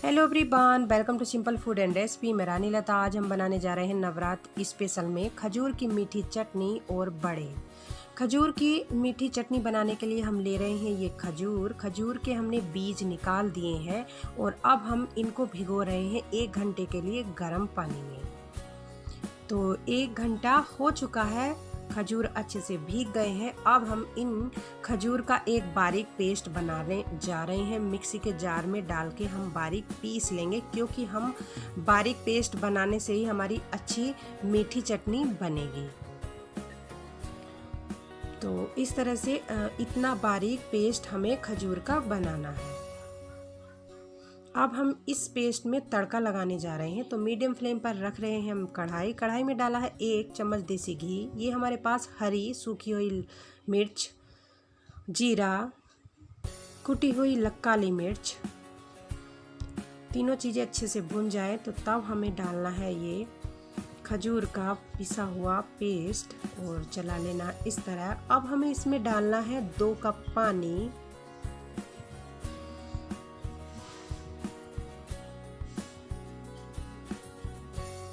Hello everyone, welcome to simple food and recipe. मैं रानी लता। आज हम बनाने जा रहे हैं नवरात्र स्पेशल में खजूर की मीठी चटनी और बड़े। खजूर की मीठी चटनी बनाने के लिए हम ले रहे हैं ये खजूर के हमने बीज निकाल दिए हैं और अब हम इनको भिगो रहे हैं 1 घंटे के लिए गर्म पानी में। तो 1 घंटा हो चुका है, खजूर अच्छे से भीग गए हैं। अब हम इन खजूर का एक बारीक पेस्ट बनाने जा रहे हैं। मिक्सी के जार में डाल के हम बारीक पीस लेंगे, क्योंकि हम बारीक पेस्ट बनाने से ही हमारी अच्छी मीठी चटनी बनेगी। तो इस तरह से इतना बारीक पेस्ट हमें खजूर का बनाना है। अब हम इस पेस्ट में तड़का लगाने जा रहे हैं। तो मीडियम फ्लेम पर रख रहे हैं हम कढ़ाई में डाला है 1 चम्मच देसी घी। ये हमारे पास हरी सूखी हुई मिर्च, जीरा, कुटी हुई काली मिर्च, तीनों चीज़ें अच्छे से भुन जाए तो तब हमें डालना है ये खजूर का पिसा हुआ पेस्ट और चला लेना इस तरह। अब हमें इसमें डालना है 2 कप पानी।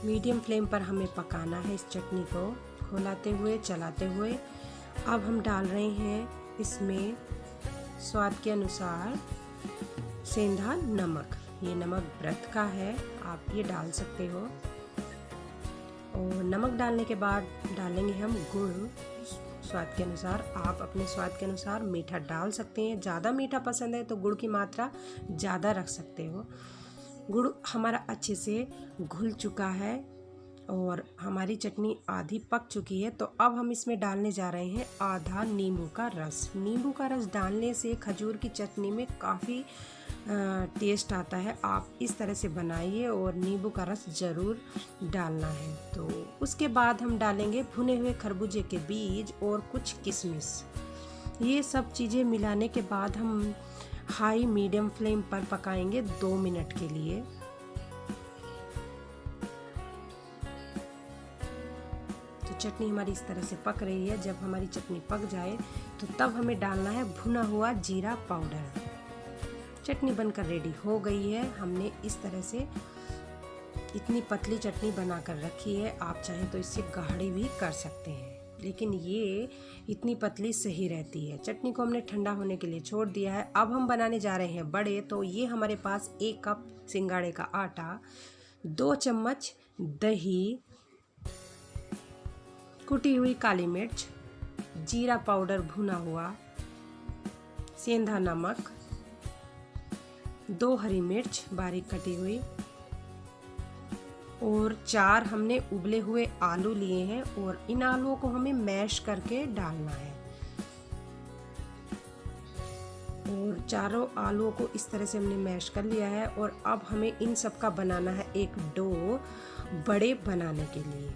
मीडियम फ्लेम पर हमें पकाना है इस चटनी को, खोलाते हुए चलाते हुए। अब हम डाल रहे हैं इसमें स्वाद के अनुसार सेंधा नमक। ये नमक व्रत का है, आप ये डाल सकते हो। और नमक डालने के बाद डालेंगे हम गुड़ स्वाद के अनुसार। आप अपने स्वाद के अनुसार मीठा डाल सकते हैं। ज़्यादा मीठा पसंद है तो गुड़ की मात्रा ज़्यादा रख सकते हो। गुड़ हमारा अच्छे से घुल चुका है और हमारी चटनी आधी पक चुकी है। तो अब हम इसमें डालने जा रहे हैं आधा नींबू का रस। नींबू का रस डालने से खजूर की चटनी में काफ़ी टेस्ट आता है। आप इस तरह से बनाइए और नींबू का रस ज़रूर डालना है। तो उसके बाद हम डालेंगे भुने हुए खरबूजे के बीज और कुछ किशमिश। ये सब चीज़ें मिलाने के बाद हम हाई मीडियम फ्लेम पर पकाएंगे 2 मिनट के लिए। तो चटनी हमारी इस तरह से पक रही है। जब हमारी चटनी पक जाए तो तब हमें डालना है भुना हुआ जीरा पाउडर। चटनी बनकर रेडी हो गई है। हमने इस तरह से इतनी पतली चटनी बनाकर रखी है। आप चाहें तो इससे गाढ़ी भी कर सकते हैं, लेकिन ये इतनी पतली सही रहती है। चटनी को हमने ठंडा होने के लिए छोड़ दिया है। अब हम बनाने जा रहे हैं बड़े। तो ये हमारे पास 1 कप सिंगाड़े का आटा, 2 चम्मच दही, कुटी हुई काली मिर्च, जीरा पाउडर भुना हुआ, सेंधा नमक, 2 हरी मिर्च बारीक कटी हुई और 4 हमने उबले हुए आलू लिए हैं और इन आलूओं को हमें मैश करके डालना है। और चारों आलूओं को इस तरह से हमने मैश कर लिया है। और अब हमें इन सब का बनाना है एक डो बड़े बनाने के लिए।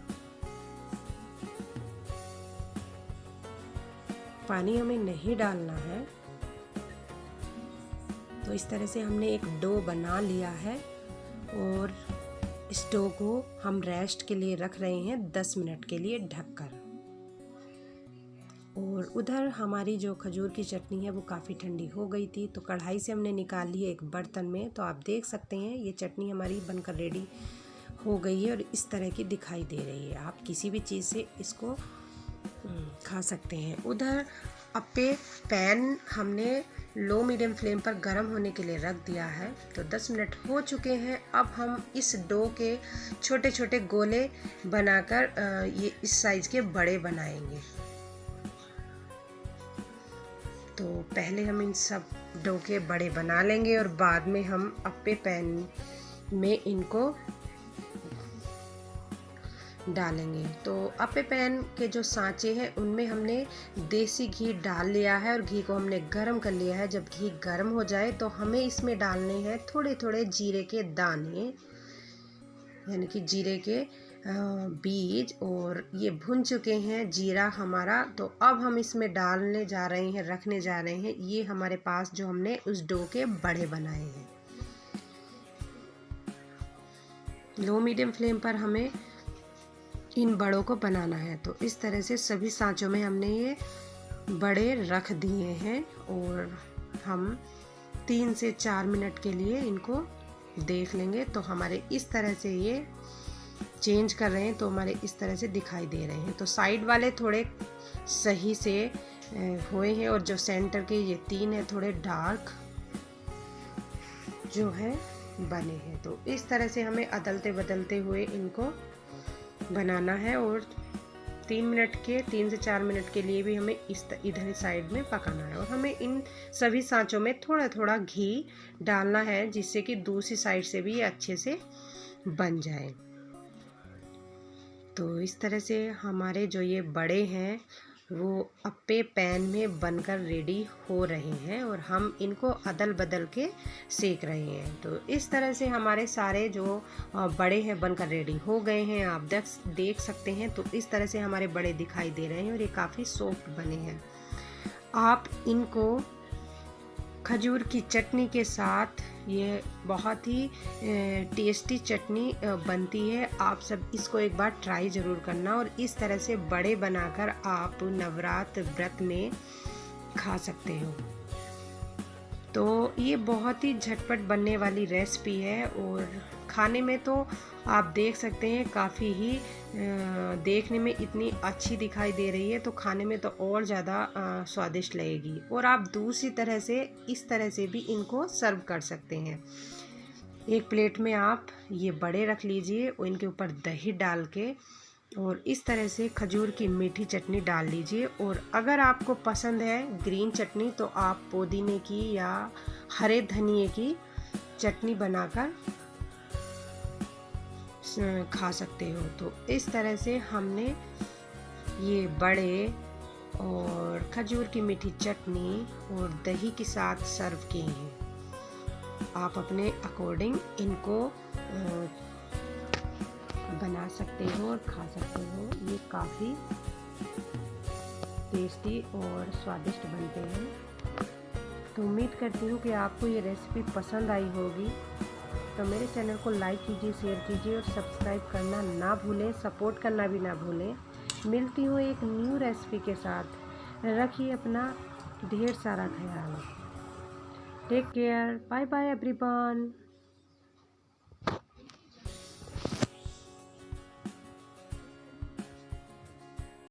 पानी हमें नहीं डालना है। तो इस तरह से हमने एक डो बना लिया है और इस डो को हम रेस्ट के लिए रख रहे हैं 10 मिनट के लिए ढककर। और उधर हमारी जो खजूर की चटनी है वो काफ़ी ठंडी हो गई थी, तो कढ़ाई से हमने निकाल ली है एक बर्तन में। तो आप देख सकते हैं ये चटनी हमारी बनकर रेडी हो गई है और इस तरह की दिखाई दे रही है। आप किसी भी चीज़ से इसको खा सकते हैं। उधर अप्पे पैन हमने लो मीडियम फ्लेम पर गर्म होने के लिए रख दिया है। तो 10 मिनट हो चुके हैं। अब हम इस डो के छोटे छोटे गोले बनाकर ये इस साइज़ के बड़े बनाएंगे। तो पहले हम इन सब डो के बड़े बना लेंगे और बाद में हम अप्पे पैन में इनको डालेंगे। तो अप्पे पैन के जो सांचे हैं उनमें हमने देसी घी डाल लिया है और घी को हमने गरम कर लिया है। जब घी गरम हो जाए तो हमें इसमें डालने हैं थोड़े थोड़े जीरे के दाने, यानी कि जीरे के बीज। और ये भुन चुके हैं जीरा हमारा। तो अब हम इसमें डालने जा रहे हैं, रखने जा रहे हैं ये हमारे पास जो हमने उस डो के बड़े बनाए हैं। लो मीडियम फ्लेम पर हमें इन बड़ों को बनाना है। तो इस तरह से सभी सांचों में हमने ये बड़े रख दिए हैं और हम 3 से 4 मिनट के लिए इनको देख लेंगे तो हमारे इस तरह से ये चेंज कर रहे हैं तो हमारे इस तरह से दिखाई दे रहे हैं। तो साइड वाले थोड़े सही से हुए हैं और जो सेंटर के ये 3 है थोड़े डार्क जो है बने हैं। तो इस तरह से हमें अदलते बदलते हुए इनको बनाना है और 3 से 4 मिनट के लिए भी हमें इधर साइड में पकाना है। और हमें इन सभी सांचों में थोड़ा थोड़ा घी डालना है जिससे कि दूसरी साइड से भी ये अच्छे से बन जाए। तो इस तरह से हमारे जो ये बड़े हैं वो अप्पे पैन में बनकर रेडी हो रहे हैं और हम इनको अदल बदल के सेक रहे हैं। तो इस तरह से हमारे सारे जो बड़े हैं बनकर रेडी हो गए हैं, आप देख सकते हैं। तो इस तरह से हमारे बड़े दिखाई दे रहे हैं और ये काफ़ी सॉफ्ट बने हैं। आप इनको खजूर की चटनी के साथ, ये बहुत ही टेस्टी चटनी बनती है। आप सब इसको एक बार ट्राई ज़रूर करना और इस तरह से बड़े बनाकर आप नवरात्र व्रत में खा सकते हो। तो ये बहुत ही झटपट बनने वाली रेसिपी है और खाने में तो आप देख सकते हैं काफ़ी ही देखने में इतनी अच्छी दिखाई दे रही है तो खाने में तो और ज़्यादा स्वादिष्ट लगेगी। और आप दूसरी तरह से इस तरह से भी इनको सर्व कर सकते हैं। एक प्लेट में आप ये बड़े रख लीजिए और इनके ऊपर दही डाल के और इस तरह से खजूर की मीठी चटनी डाल लीजिए। और अगर आपको पसंद है ग्रीन चटनी तो आप पुदीने की या हरे धनिए की चटनी बनाकर खा सकते हो। तो इस तरह से हमने ये बड़े और खजूर की मीठी चटनी और दही के साथ सर्व किए हैं। आप अपने अकॉर्डिंग इनको बना सकते हो और खा सकते हो। ये काफ़ी टेस्टी और स्वादिष्ट बनते हैं। तो उम्मीद करती हूँ कि आपको ये रेसिपी पसंद आई होगी। तो मेरे चैनल को लाइक कीजिए, शेयर कीजिए और सब्सक्राइब करना ना भूलें, सपोर्ट करना भी ना भूलें। मिलती हूँ एक न्यू रेसिपी के साथ। रखिए अपना ढेर सारा ख्याल। Take care, bye bye everyone.